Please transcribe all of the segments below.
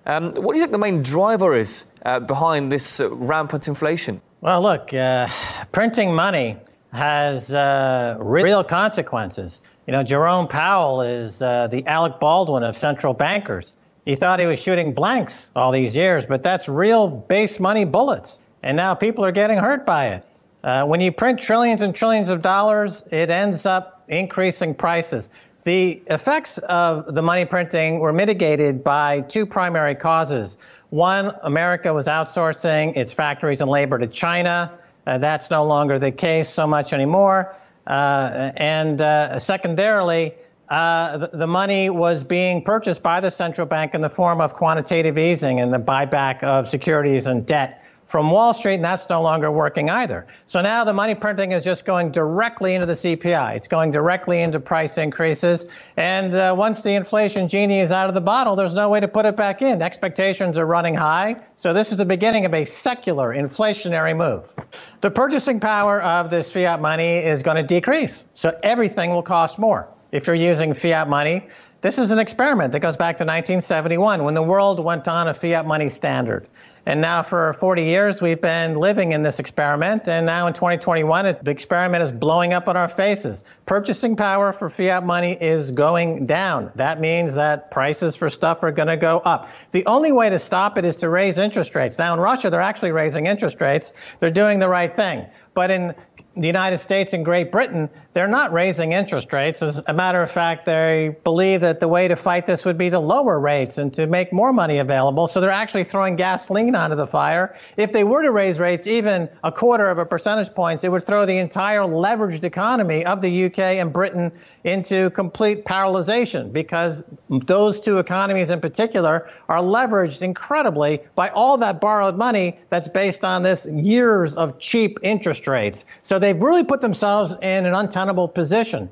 What do you think the main driver is behind this rampant inflation? Well, look, printing money has real consequences. You know, Jerome Powell is the Alec Baldwin of central bankers. He thought he was shooting blanks all these years, but that's real base money bullets. And now people are getting hurt by it. When you print trillions and trillions of dollars, it ends up increasing prices. The effects of the money printing were mitigated by two primary causes. One, America was outsourcing its factories and labor to China. That's no longer the case so much anymore. Secondarily, the money was being purchased by the central bank in the form of quantitative easing and the buyback of securities and debt from Wall Street, and that's no longer working either. So now the money printing is just going directly into the CPI. It's going directly into price increases. And once the inflation genie is out of the bottle, there's no way to put it back in. Expectations are running high. So this is the beginning of a secular inflationary move. The purchasing power of this fiat money is going to decrease. So everything will cost more if you're using fiat money. This is an experiment that goes back to 1971 when the world went on a fiat money standard. And now for 40 years, we've been living in this experiment. And now in 2021, the experiment is blowing up in our faces. Purchasing power for fiat money is going down. That means that prices for stuff are going to go up. The only way to stop it is to raise interest rates. Now in Russia, they're actually raising interest rates. They're doing the right thing. But in the United States and Great Britain, they're not raising interest rates. As a matter of fact, they believe that the way to fight this would be to lower rates and to make more money available. So they're actually throwing gasoline onto the fire. If they were to raise rates even a quarter of a percentage point, it would throw the entire leveraged economy of the UK and Britain into complete paralyzation, because those two economies in particular are leveraged incredibly by all that borrowed money that's based on this years of cheap interest rates. So they've really put themselves in an untenable position.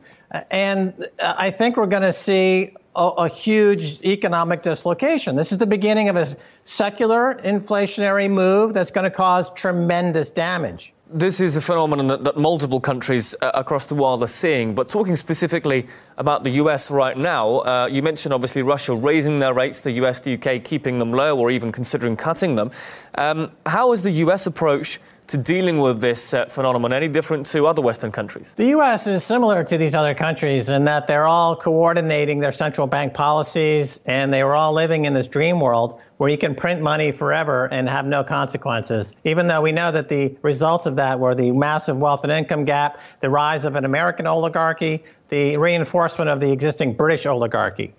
And I think we're going to see a huge economic dislocation. This is the beginning of a secular inflationary move that's going to cause tremendous damage. This is a phenomenon that multiple countries across the world are seeing. But talking specifically about the US right now, you mentioned obviously Russia raising their rates, the US, the UK keeping them low or even considering cutting them. How is the US approach to dealing with this phenomenon any different to other Western countries? The U.S. is similar to these other countries in that they're all coordinating their central bank policies, and they were all living in this dream world where you can print money forever and have no consequences, even though we know that the results of that were the massive wealth and income gap, the rise of an American oligarchy, the reinforcement of the existing British oligarchy.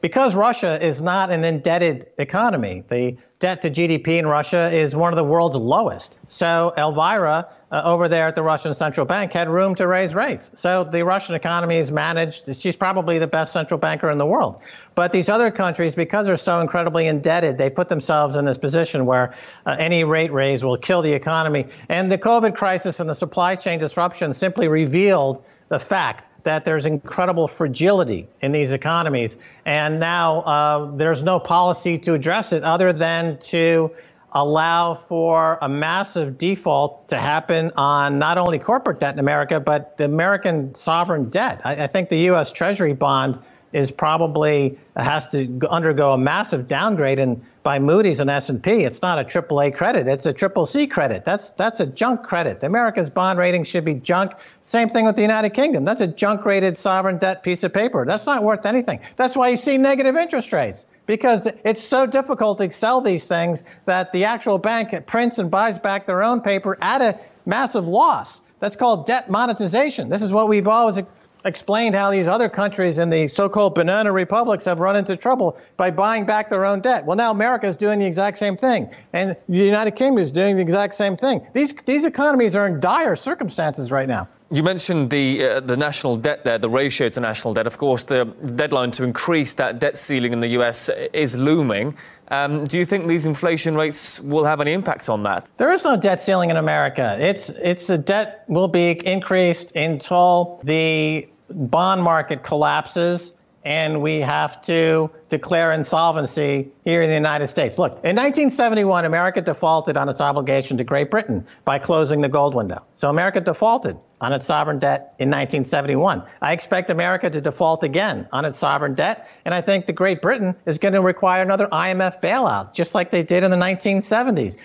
Because Russia is not an indebted economy, the debt to GDP in Russia is one of the world's lowest. So Elvira, over there at the Russian central bank, had room to raise rates. So the Russian economy is managed. She's probably the best central banker in the world. But these other countries, because they're so incredibly indebted, they put themselves in this position where any rate raise will kill the economy. And the COVID crisis and the supply chain disruption simply revealed the fact that there's incredible fragility in these economies. And now there's no policy to address it other than to allow for a massive default to happen on not only corporate debt in America, but the American sovereign debt. I think the U.S. Treasury bond is probably has to undergo a massive downgrade by Moody's and S&P. It's not a AAA credit. It's a CCC credit. That's a junk credit. America's bond rating should be junk. Same thing with the United Kingdom. That's a junk-rated sovereign debt piece of paper. That's not worth anything. That's why you see negative interest rates, because it's so difficult to sell these things that the actual bank prints and buys back their own paper at a massive loss. That's called debt monetization. This is what we've always explained, how these other countries in the so-called banana republics have run into trouble by buying back their own debt. Well, now America is doing the exact same thing, and the United Kingdom is doing the exact same thing. These economies are in dire circumstances right now. You mentioned the national debt there, the ratio to national debt. Of course, the deadline to increase that debt ceiling in the US is looming. Do you think these inflation rates will have any impact on that? There is no debt ceiling in America. The debt will be increased until the bond market collapses and we have to declare insolvency here in the United States. Look, in 1971, America defaulted on its obligation to Great Britain by closing the gold window. So America defaulted. on its sovereign debt in 1971. I expect America to default again on its sovereign debt, and I think that Great Britain is going to require another IMF bailout, just like they did in the 1970s.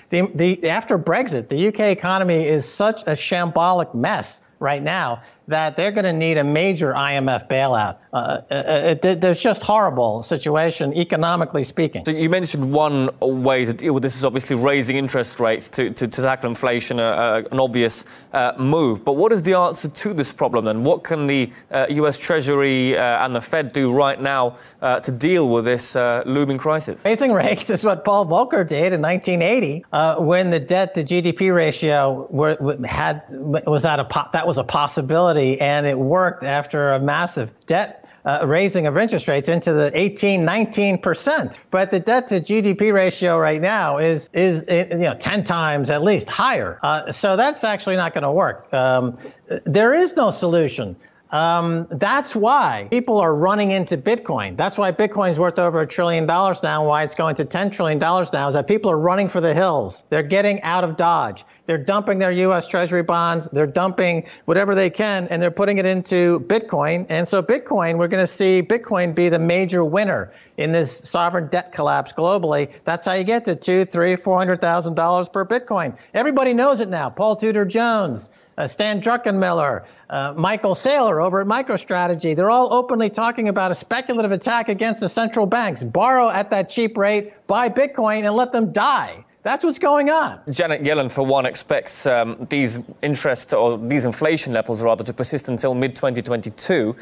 After Brexit, the UK economy is such a shambolic mess right now that they're going to need a major IMF bailout. There's just horrible situation, economically speaking. So you mentioned one way to deal with this is obviously raising interest rates to tackle inflation, an obvious move. But what is the answer to this problem then? What can the US Treasury and the Fed do right now to deal with this looming crisis? Raising rates is what Paul Volcker did in 1980 when the debt to GDP ratio that was a possibility. And it worked after a massive debt raising of interest rates into the 18-19%. But the debt to GDP ratio right now is 10 times at least higher. So that's actually not going to work. There is no solution. That's why people are running into Bitcoin. That's why Bitcoin's worth over $1 trillion now, why it's going to $10 trillion now, is that people are running for the hills. They're getting out of Dodge. They're dumping their U.S. Treasury bonds. They're dumping whatever they can, and they're putting it into Bitcoin. And so Bitcoin, we're going to see Bitcoin be the major winner in this sovereign debt collapse globally. That's how you get to $200,000, $300,000, $400,000 per Bitcoin. Everybody knows it now. Paul Tudor Jones, Stan Druckenmiller, Michael Saylor over at MicroStrategy. They're all openly talking about a speculative attack against the central banks. Borrow at that cheap rate, buy Bitcoin, and let them die. That's what's going on. Janet Yellen, for one, expects these inflation levels, rather, to persist until mid-2022.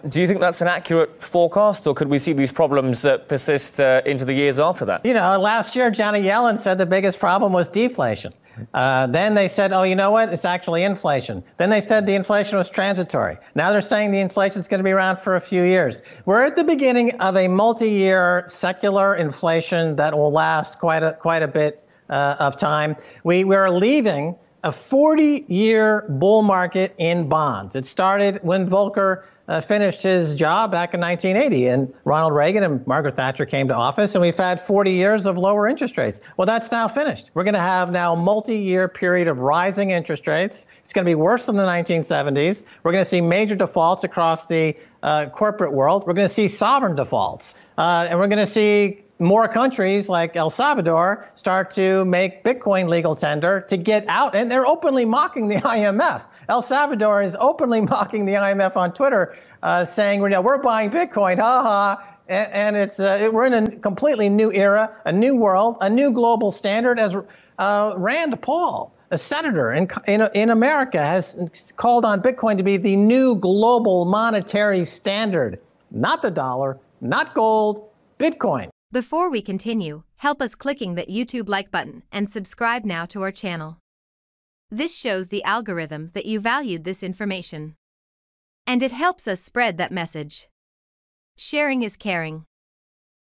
Do you think that's an accurate forecast, or could we see these problems persist into the years after that? Last year, Janet Yellen said the biggest problem was deflation. Then they said, oh, you know what? It's actually inflation. Then they said the inflation was transitory. Now they're saying the inflation is going to be around for a few years. We're at the beginning of a multi-year secular inflation that will last quite a bit of time. We're leaving a 40-year bull market in bonds. It started when Volcker finished his job back in 1980, and Ronald Reagan and Margaret Thatcher came to office, and we've had 40 years of lower interest rates. Well, that's now finished. We're going to have now a multi-year period of rising interest rates. It's going to be worse than the 1970s. We're going to see major defaults across the corporate world. We're going to see sovereign defaults, and we're going to see more countries like El Salvador start to make Bitcoin legal tender to get out, and they're openly mocking the IMF. El Salvador is openly mocking the IMF on Twitter, saying, we're buying Bitcoin, and we're in a completely new era, a new world, a new global standard, as Rand Paul, a senator in America, has called on Bitcoin to be the new global monetary standard. Not the dollar, not gold, Bitcoin. Before we continue, help us clicking that YouTube like button and subscribe now to our channel. This shows the algorithm that you valued this information. And it helps us spread that message. Sharing is caring.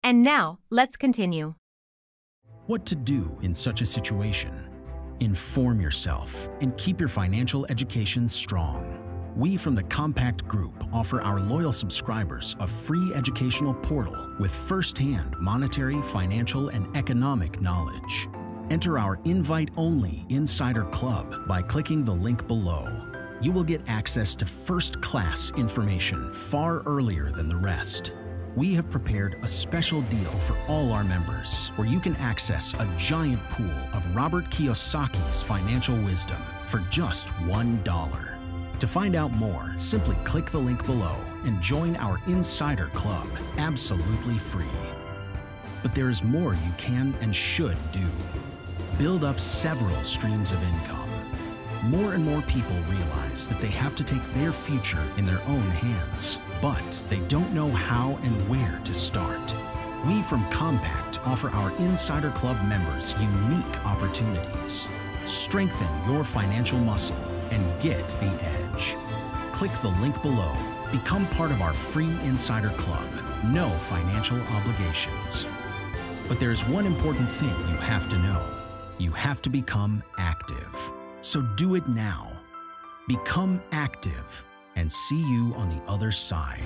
And now, let's continue. What to do in such a situation? Inform yourself and keep your financial education strong. We from the Compact Group offer our loyal subscribers a free educational portal with first-hand monetary, financial, and economic knowledge. Enter our invite-only Insider Club by clicking the link below. You will get access to first-class information far earlier than the rest. We have prepared a special deal for all our members where you can access a giant pool of Robert Kiyosaki's financial wisdom for just $1. To find out more, simply click the link below and join our Insider Club absolutely free. But there is more you can and should do. Build up several streams of income. More and more people realize that they have to take their future in their own hands, but they don't know how and where to start. We from Compact offer our Insider Club members unique opportunities. Strengthen your financial muscle and get the edge. Click the link below. Become part of our free Insider Club. No financial obligations. But there's one important thing you have to know. You have to become active. So do it now. Become active and see you on the other side.